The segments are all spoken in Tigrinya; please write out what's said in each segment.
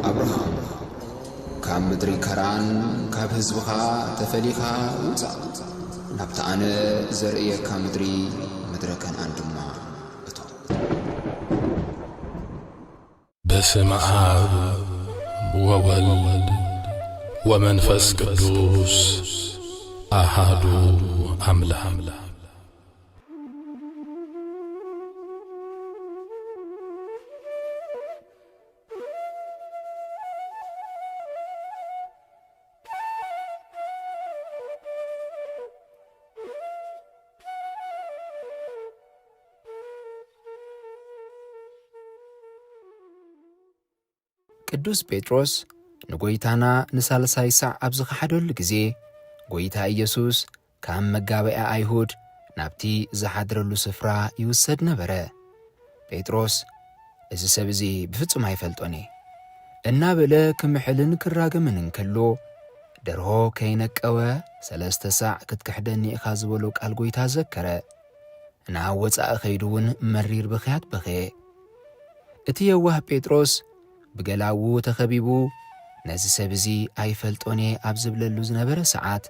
أبراهام كام مدري كران كاب هزبخا تفليخا وطا نبت أنا زرئي كام مدري كان عندما أتو بسم آب وولد ومنفس قدوس أحد أملا ቅዱስ ጴጥሮስ ንጎይታና ንሳልሳይ ሳዕ ኣብ ዝኸሓደሉ ግዜ ጎይታ ኢየሱስ ካብ መጋበያ ኣይሁድ ናብቲ ዝሓድረሉ ስፍራ ይውሰድ ነበረ። ጴጥሮስ እዚ ሰብ እዚ ብፍጹም ኣይፈልጦን እናበለ ክምሕልን ክራገምን እንከሎ ደርሆ ከይነቀወ 3 ሳዕ ክትክሕደኒ ኢኻ ዝበሎ ቃል ጎይታ ዘከረ። ናብ ወፃኢ ኸይዱ እውን መሪር ብኽያት በኸየ። እቲ የዋህ ጴጥሮስ ብገላው ተኸቢቡ ነዚ ሰብ እዚ ኣይፈልጦን ኣብ ዝብለሉ ዝነበረ ሰዓት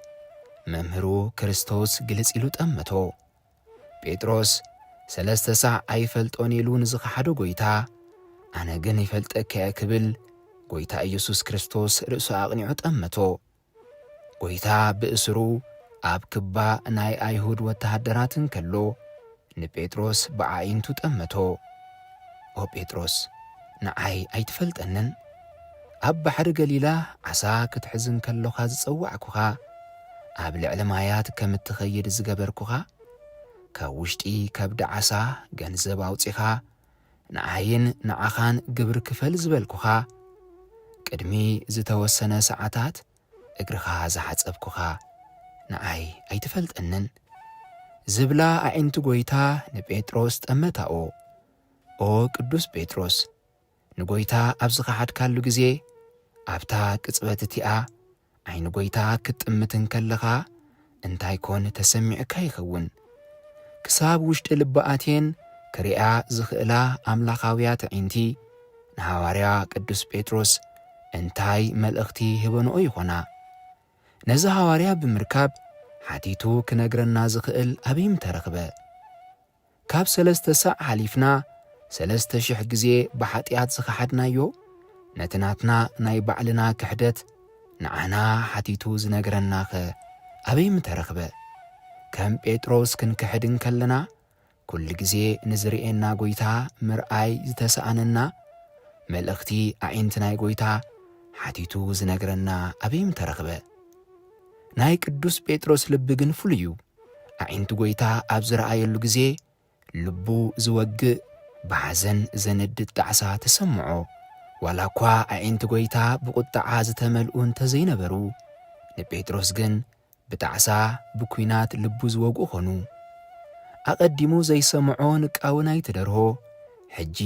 መምህሩ ክርስቶስ ግልጽ ኢሉ ጠመቶ። ጴጥሮስ 3 ሳዕ ኣይፈልጦን ኢሉ ንዝኸሓዶ ጎይታ ኣነ ግን ይፈልጠከ ክብል ጎይታ ኢየሱስ ክርስቶስ ርእሱ ኣቕኒዑ ጠመቶ። ጎይታ ብእስሩ ኣብ ክባ ናይ ኣይሁድ ወተሃደራት እንከሎ ንጴጥሮስ ብዓይንቱ ጠመቶ። ኦ ጴጥሮስ ንዓይ ኣይትፈልጠንን? ኣብ ባሕሪ ገሊላ ዓሳ ክትሕዝን ከለኻ ዝጸዋዕኩኻ ኣብ ልዕሊ ማያት ከም እትኸይድ ዝገበርኩኻ ካብ ውሽጢ ከብዲ ዓሳ ገንዘብ ኣውፂኻ ንዓይን ንዓኻን ግብሪ ክፈል ዝበልኩኻ ቅድሚ ዝተወሰነ ሰዓታት እግርኻ ዝሓጸብኩኻ ንዓይ ኣይትፈልጠንን? ዝብላ ኣዒንቲ ጎይታ ንጴጥሮስ ጠመታኦ። ኦ ቅዱስ ጴጥሮስ ንጎይታ ኣብ ዝኸሓድካሉ ግዜ ኣብታ ቅጽበት እቲኣ ዓይኒ ጎይታ ክትጥምትን ከለኻ እንታይ ኮን ተሰሚዕካ ይኸውን? ክሳብ ውሽጢ ልባኣቴን ክሪኣ ዝኽእላ ኣምላኻውያት ዒንቲ ንሃዋርያ ቅዱስ ጴጥሮስ እንታይ መልእኽቲ ሂበንኦ ይኾና? ነዚ ሃዋርያ ብምርካብ ሓቲቱ ክነግረና ዝኽእል ኣበይ ምተረኽበ? ካብ 3 ሳዕ ሓሊፍና 3,000 ግዜ ብሓጢኣት ዝኸሓድናዮ ነቲ ናትና ናይ ባዕልና ክሕደት ንዓና ሓቲቱ ዝነግረናኸ ኣበይ ምተረኽበ? ከም ጴጥሮስ ክንክሕድን ከለና ኩሉ ግዜ ንዝርኤና ጎይታ ምርኣይ ዝተሰኣነና መልእኽቲ ኣዒንቲ ናይ ጎይታ ሓቲቱ ዝነግረና ኣበይ ምተረኽበ? ናይ ቅዱስ ጴጥሮስ ልቢ ግን ፍሉይ እዩ። ኣዒንቲ ጎይታ ኣብ ዝረኣየሉ ግዜ ልቡ ዝወግእ ብሓዘን ዘነድድ ጣዕሳ ተሰምዖ። ዋላ እኳ ኣዒንቲ ጎይታ ብቁጣዓ ዝተመልኡ እንተዘይነበሩ ንጴጥሮስ ግን ብጣዕሳ ብኲናት ልቡ ዝወግኡ ኾኑ። ኣቐዲሙ ዘይሰምዖ ንቃዊ ናይቲ ደርሆ ሕጂ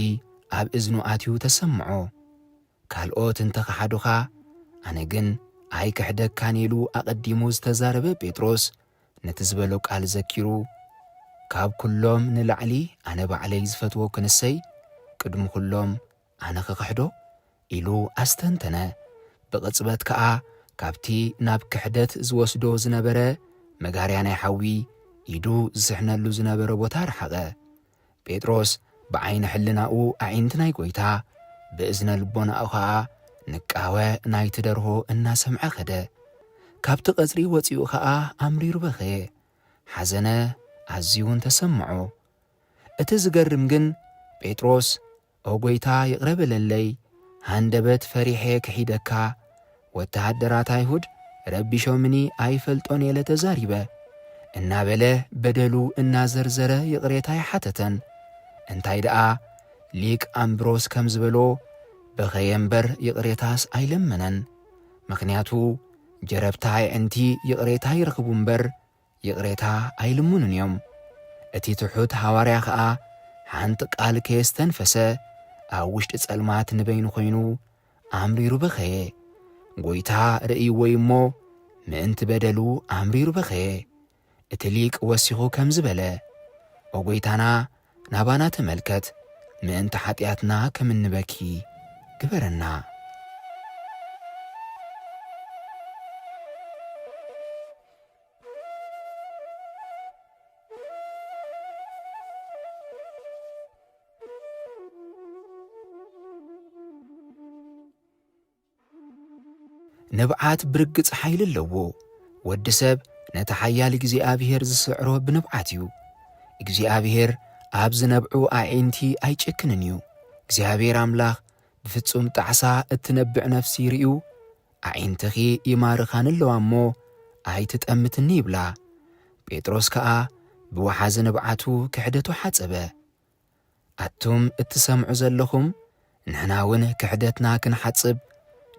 ኣብ እዝኑ ኣትዩ ተሰምዖ። ካልኦት እንተኸሓዱኻ ኣነ ግን ኣይክሕደካን ኢሉ ኣቐዲሙ ዝተዛረበ ጴጥሮስ ነቲ ዝበሎ ቃል ዘኪሩ ካብ ኩሎም ንላዕሊ ኣነ ባዕለይ ዝፈትዎ ክንሰይ ቅድሚ ኩሎም ኣነ ክኽሕዶ ኢሉ ኣስተንተነ። ብቕጽበት ከዓ ካብቲ ናብ ክሕደት ዝወስዶ ዝነበረ መጋርያ ናይ ሓዊ ኢዱ ዝስሕነሉ ዝነበረ ቦታ ረሓቐ። ጴጥሮስ ብዓይኒ ሕልናኡ ኣዒንቲ ናይ ጎይታ ብእዝነ ልቦናኡ ከዓ ንቃወ ናይቲ ደርሆ እናሰምዐ ኸደ። ካብቲ ቐጽሪ ወፂኡ ከዓ ኣምሪሩ በኸየ። ሓዘነ ኣዝዩን ተሰምዖ። እቲ ዝገርም ግን ጴጥሮስ ኦ ጎይታ ይቕረበለለይ ሃንደበት ፈሪሐ ክሒደካ ወተሃደራት ኣይሁድ ረቢሾምኒ ኣይፈልጦን የለ ተዛሪበ እናበለ በደሉ እናዘርዘረ ይቕሬታ ይሓተተን። እንታይ ደኣ ሊቅ ኣምብሮስ ከም ዝበሎ በኸየ እምበር ይቕሬታስ ኣይለመነን። ምኽንያቱ ጀረብታ ኣዕንቲ ይቕሬታ ይረኽቡ እምበር ይቕሬታ ኣይልሙንን እዮም። እቲ ትሑት ሃዋርያ ከዓ ሓንቲ ቃል ከየስተንፈሰ ኣብ ውሽጢ ጸልማት ንበይኑ ኾይኑ ኣምሪሩ በኸየ። ጎይታ ርእይዎ እሞ ምእንቲ በደሉ ኣምሪሩ በኸየ። እትሊቅ ወሲኹ ከም ዝበለ ኦጎይታና ናባና ተመልከት ምእንተ ኃጢአትና ከምንበኪ ግበረና። نبعات برقص حيل اللوو ود سب نتحيال እግዚአብሔር ዝስዕሮ ብንብዓትዩ እግዚአብሔር ኣብ ዝነብዑ ኣዒንቲ ኣይጨክንን እዩ። እግዚአብሔር ኣምላኽ ብፍጹም ጣዕሳ እትነብዕ ነፍሲ ርዩ ኣዒንትኺ ይማርኻን ኣለዋ እሞ ኣይትጠምትኒ ይብላ። ጴጥሮስ ከዓ ብወሓዚ ንብዓቱ ክሕደቱ ሓጸበ። ኣቱም እትሰምዑ ዘለኹም ንሕና እውን ክሕደትና ክንሓጽብ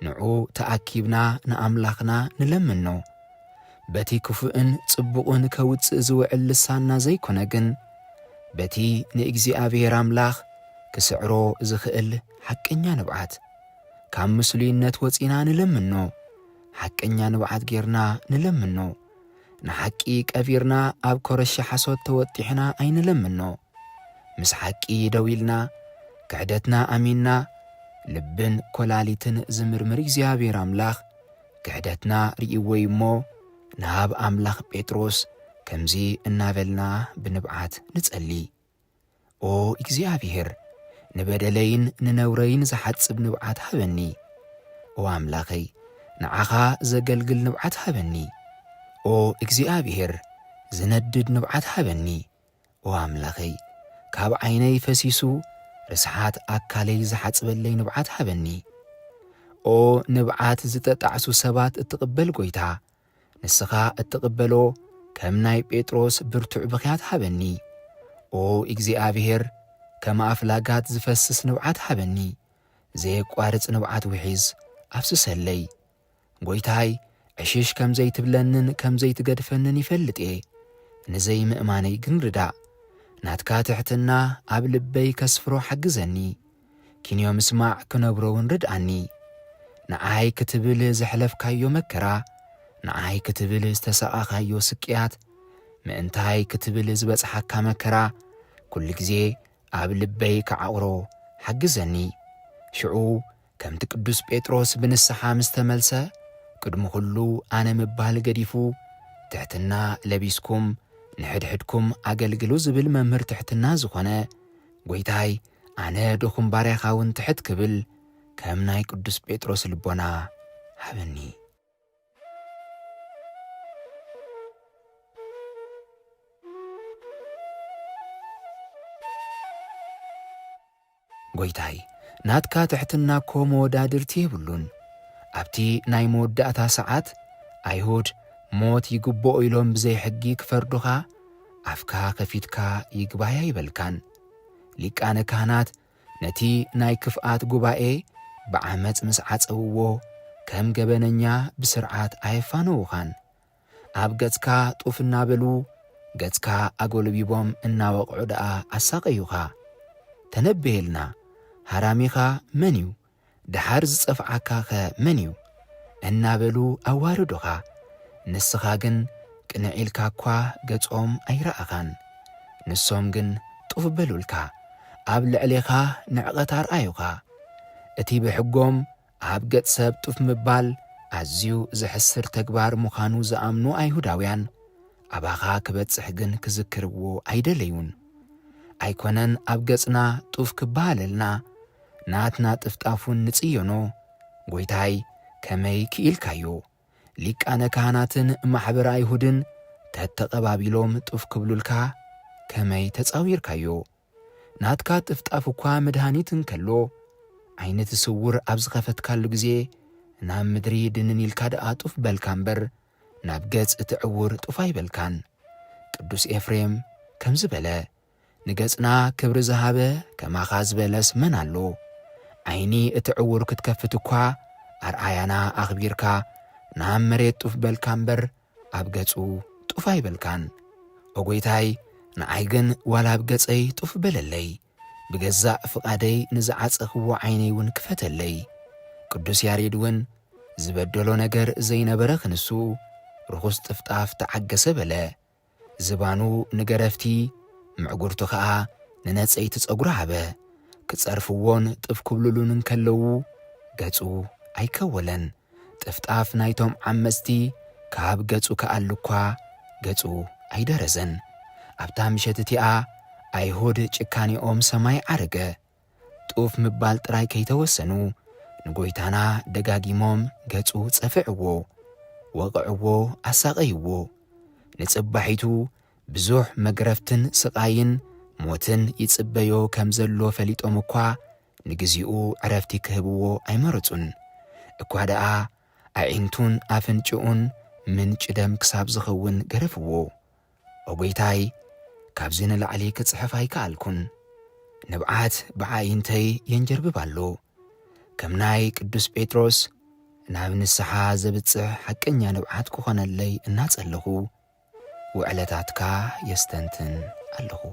ንዑ ተኣኪብና ንኣምላኽና ንለምኖ በቲ ክፉእን ጽቡቕን ከውፅእ ዝውዕል ልሳና ዘይኮነ ግን በቲ ንእግዚአብሔር ኣምላኽ ክስዕሮ ዝኽእል ሓቀኛ ንብዓት ካብ ምስሉይነት ወፂና ንለምኖ ሓቀኛ ንብዓት ጌርና ንለምኖ ንሓቂ ቀቢርና ኣብ ኮረሻ ሓሶት ተወጢሕና ኣይንለምኖ ምስ ሓቂ ደው ኢልና ክሕደትና ኣሚንና ልብን ኮላሊትን ዝምርምር እግዚአብሔር ኣምላኽ ክሕደትና ርኢዎ እሞ ናብ ኣምላኽ ጴጥሮስ ከምዚ እናበልና ብንብዓት ንጸሊ። ኦ እግዚአብሔር ንበደለይን ንነውረይን ዝሓጽብ ንብዓት ሃበኒ። ኦ ኣምላኸይ ንዓኻ ዘገልግል ንብዓት ሃበኒ። ኦ እግዚአብሔር ዝነድድ ንብዓት ሃበኒ። ኦ ኣምላኸይ ካብ ዓይነይ ፈሲሱ ርስሓት ኣካለይ ዝሓጽበለይ ንብዓት ሃበኒ። ኦ ንብዓት ዝተጣዕሱ ሰባት እትቕበል ጐይታ ንስኻ እትቕበሎ ከም ናይ ጴጥሮስ ብርቱዕ ብኽያት ሃበኒ። ኦ እግዚአብሔር ከም ኣፍላጋት ዝፈስስ ንብዓት ሃበኒ። ዘየቋርጽ ንብዓት ውሒዝ ኣፍስሰለይ። ጐይታይ ዕሽሽ ከም ዘይትብለንን ከም ዘይትገድፈንን ይፈልጥ እየ። ንዘይ ምእማነይ ግን ርዳእ ናትካ ትሕትና ኣብ ልበይ ከስፍሮ ሓግዘኒ። ኪንዮ ምስማዕ ክነብሮውን ርድኣኒ። ንዓይ ክትብል ዘሕለፍካዮ መከራ ንዓይ ክትብል ዝተሰቓኻዮ ስቅያት ምእንታይ ክትብል ዝበጽሓካ መከራ ኩሉ ግዜ ኣብ ልበይ ከዓቑሮ ሓግዘኒ። ሽዑ ከምቲ ቅዱስ ጴጥሮስ ብንስሓ ምስ ተመልሰ ቅድሚ ኩሉ ኣነ ምባል ገዲፉ ትሕትና ለቢስኩም ንሕድሕድኩም ኣገልግሉ ዝብል መምህር ትሕትና ዝኾነ ጐይታይ ኣነ ድኹም ባርያኻ እውን ትሕት ክብል ከም ናይ ቅዱስ ጴጥሮስ ልቦና ሃበኒ። ጐይታይ ናትካ ትሕትና እኮ መወዳድርቲ የብሉን። ኣብቲ ናይ መወዳእታ ሰዓት ኣይሁድ ሞት ይግብኦ ኢሎም ብዘይ ሕጊ ክፈርዱኻ ኣፍካ ከፊትካ ይግባያ ይበልካን። ሊቃነ ካህናት ነቲ ናይ ክፍኣት ጉባኤ ብዓመፅ ምስ ዓፀውዎ ከም ገበነኛ ብስርዓት ኣየፋነውኻን። ኣብ ገጽካ ጡፍ እናበሉ ገጽካ ኣጐልቢቦም እናወቕዑ ደኣ ኣሳቐዩኻ። ተነብየልና ሃራሚኻ መን እዩ? ድሓር ዝጸፍዓካ ኸ መን እዩ? እናበሉ ኣዋርዶኻ። ንስኻ ግን ቅንዕ ኢልካ እኳ ገጾም ኣይረኣኻን። ንሶም ግን ጡፍ በሉልካ ኣብ ልዕሌኻ ንዕቐት ኣርኣዩኻ። እቲ ብሕጎም ኣብ ገጽ ሰብ ጡፍ ምባል ኣዝዩ ዝሕስር ተግባር ምዃኑ ዝኣምኑ ኣይሁዳውያን ኣባኻ ክበጽሕ ግን ክዝክርዎ ኣይደለዩን። ኣይኮነን ኣብ ገጽና ጡፍ ክበሃለልና ናትና ጥፍጣፉን ንጽዮኖ ጐይታይ ከመይ ክኢልካዮ? ሊቃነ ካህናትን ማሕበረ ኣይሁድን ተተቐባቢሎም ጡፍ ክብሉልካ ከመይ ተጻዊርካዮ? ናትካ ጥፍጣፍ እኳ መድሃኒት እንከሎ ዓይነት ስውር ኣብ ዝኸፈትካሉ ጊዜ ናብ ምድሪ ድንን ኢልካ ደኣ ጡፍ በልካ እምበር ናብ ገጽ እትዕውር ጡፍ ኣይበልካን። ቅዱስ ኤፍሬም ከም ዝበለ ንገጽና ክብሪ ዝሃበ ከማኻ ዝበለስ መን ኣሎ? ዓይኒ እትዕውር ክትከፍት እኳ ኣርኣያና ኣኽቢርካ ናብ መሬት ጡፍ በልካ እምበር ኣብ ገጹ ጡፍ ኣይበልካን። ኦጐይታይ ንዓይ ግን ዋላ ኣብ ገጸይ ጡፍ በለለይ ብገዛእ ፍቓደይ ንዝዓጸኽዎ ዓይነይ እውን ክፈተለይ። ቅዱስ ያሬድ እውን ዝበደሎ ነገር ዘይነበረ ክንሱ ርኹስ ጥፍጣፍ ተዓገሰ በለ። ዝባኑ ንገረፍቲ ምዕጉርቱ ከዓ ንነፀይቲ ፀጉሪ ሃበ ክጸርፍዎን ጥፍ ክብልሉን እንከለዉ ገጹ ኣይከወለን ጥፍጣፍ ናይቶም ዓመፅቲ ካብ ገጹ ከኣሉ እኳ ገጹ ኣይደረዘን ኣብታ ምሸት እቲኣ ኣይሁድ ጭካኔኦም ሰማይ ዓረገ ጡፍ ምባል ጥራይ ከይተወሰኑ ንጎይታና ደጋጊሞም ገጹ ጸፍዕዎ ወቕዕዎ ኣሳቐይዎ ንጽባሒቱ ብዙሕ መግረፍትን ስቓይን ሞትን ይጽበዮ ከም ዘሎ ፈሊጦም እኳ ንግዚኡ ዕረፍቲ ክህብዎ ኣይመረጹን እኳ ደኣ ኣዒንቱን ኣፍንጭኡን ምንጭ ደም ክሳብ ዝኸውን ገረፍዎ ኦጐይታይ ካብዚ ንላዕሊ ክጽሕፍ ኣይከኣልኩን ንብዓት ብዓይንተይ የንጀርብብ ኣሎ ከም ናይ ቅዱስ ጴጥሮስ ናብ ንስሓ ዘብጽሕ ሓቀኛ ንብዓት ክኾነለይ እናጸለኹ ውዕለታትካ የስተንትን ኣለኹ